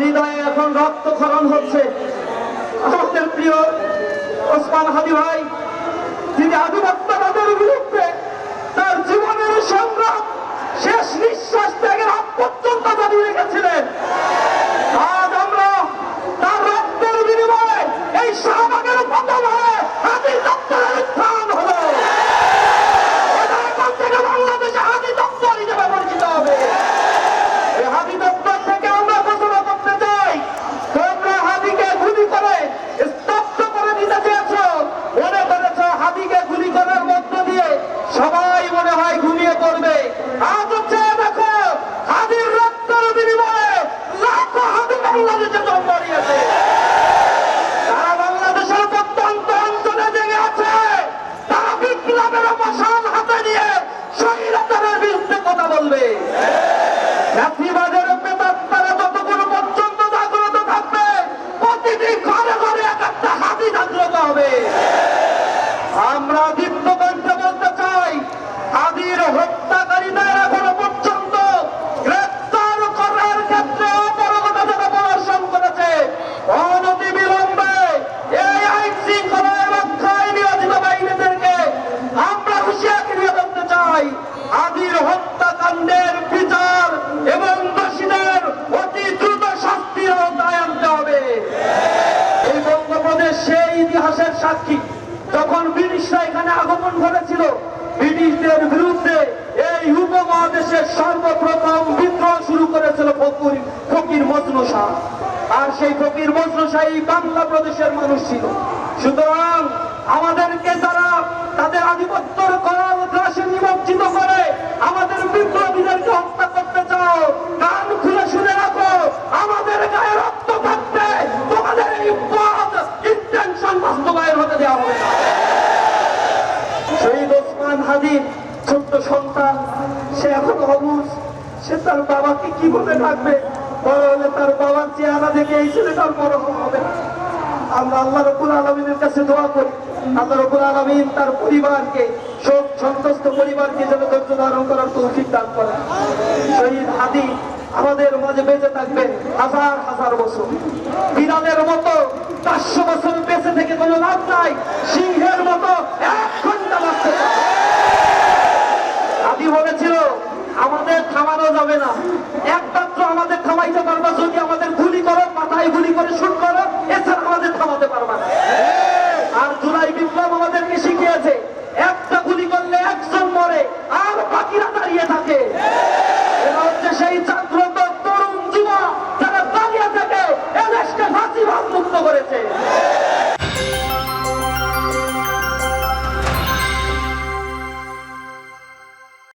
হৃদয়ে এখন রক্তক্ষরণ হচ্ছে। আমাদের প্রিয় ওসমান হাদি ভাই, যিনি আধিপত্যবাদের বিরুদ্ধে তার জীবনের সংগ্রাম শেষ নিঃশ্বাস ত্যাগের আগ পর্যন্ত জারি রেখেছিলেন, আজ আমরা তার রক্তের বিনিময়ে এই শাহবাগের পতন হয়ে হাদি দপ্তরের স্থান হলো। এখন থেকে বাংলাদেশে হাদি দপ্তর হিসেবে পরিচিত হবে। এই হাদি দপ্তর থেকে আমরা ঘোষণা করতে চাই, তোমরা হাদিকে গুলি করে স্তব্ধ করে দিতে চেয়েছ, মনে করেছ হাদিকে গুলি করার মধ্য দিয়ে সবাই মনে হয় ঘুমিয়ে পড়বে। আজ হচ্ছে দেখো, হাদির রক্তের বিনিময়ে লাখো হাদি বাংলাদেশে জন্ম নিয়েছে। তারা বাংলাদেশের প্রত্যন্ত অঞ্চলে জেগে আছে। তারা বিপ্লবের মশাল হাতে নিয়ে স্বৈরাচারের বিরুদ্ধে কথা বলবে। জাতিবাদের প্রেতাত্মারা যতক্ষণ পর্যন্ত জাগ্রত থাকবে, প্রতিটি ঘরে ঘরে একটা হাতি জাগ্রত হবে। আমরা দীপ্ত কণ্ঠে বলতে চাই, হাদির হত্যাকারীদের এখনো পর্যন্ত গ্রেপ্তার করার ক্ষেত্রে অপারগতা যারা প্রদর্শন করেছে, অনতি বিলম্বে এই আইন শৃঙ্খলা রক্ষায় নিয়োজিত বাহিনীদেরকে আমরা হুঁশিয়ারি দিয়ে বলতে চাই, হাদির হত্যাকাণ্ডের বিচার এবং দোষীদের অতি দ্রুত শাস্তির আওতায় আনতে হবে। এই বঙ্গপ্রদেশ সেই ইতিহাসের সাক্ষী, যখন ব্রিটিশরা এখানে আগমন করেছিল, ব্রিটিশদের বিরুদ্ধে এই উপমহাদেশের সর্বপ্রথম বিদ্রোহ শুরু করেছিল ফকির মজনু শাহ। আর সেই ফকির মজনু শাহ এই বাংলা প্রদেশের মানুষ ছিল। সুতরাং আমাদেরকে যারা তাদের আধিপত্যের করাল গ্রাসে নিমজ্জিত করে আমাদের বিপ্লবীদেরকে হত্যা করতে চাও, কান খুলে শুনে রাখো, আমাদের গায়ে রক্ত থাকবে, তোমাদের এই পদ ইন্টেনশন বাস্তবায়ন হতে দেওয়া হবে না। শহীদ ওসমান হাদির ছোট্ট সন্তান, সে এখন অবুঝ, সে তার বাবাকে কি বলে ডাকবে? বড় হলে তার বাবার চেহারা দেখে এই ছেলেটার বড় হবে। আমরা আল্লাহ রাব্বুল আলামিনের কাছে দোয়া করি, আল্লাহ রাব্বুল আলামিন তার পরিবারকে, শোক সন্তুষ্ট পরিবারকে যেন ধৈর্য ধারণ করার তৌফিক দান করেন। শহীদ হাদি আমাদের মাঝে বেঁচে থাকবেন হাজার হাজার বছর। বিড়ালের মতো 500 বছর বেঁচে থেকে কোনো লাভ নাই, সিংহের মতো 1 ঘন্টা বাঁচতে চায়। হাদি বলেছিল, আমাদের থামানো যাবে না, একমাত্র আমাদের থামাইতে পারবা যদি আমাদের গুলি করো, মাথায় গুলি করে শুট করো, এছাড়া আমাদের থামাতে পারবা না। আর জুলাই বিপ্লব আমাদেরকে শিখিয়েছে, একটা গুলি করলে একজন মরে আর বাকিরা দাঁড়িয়ে থাকে। এরা হচ্ছে সেই ছাত্র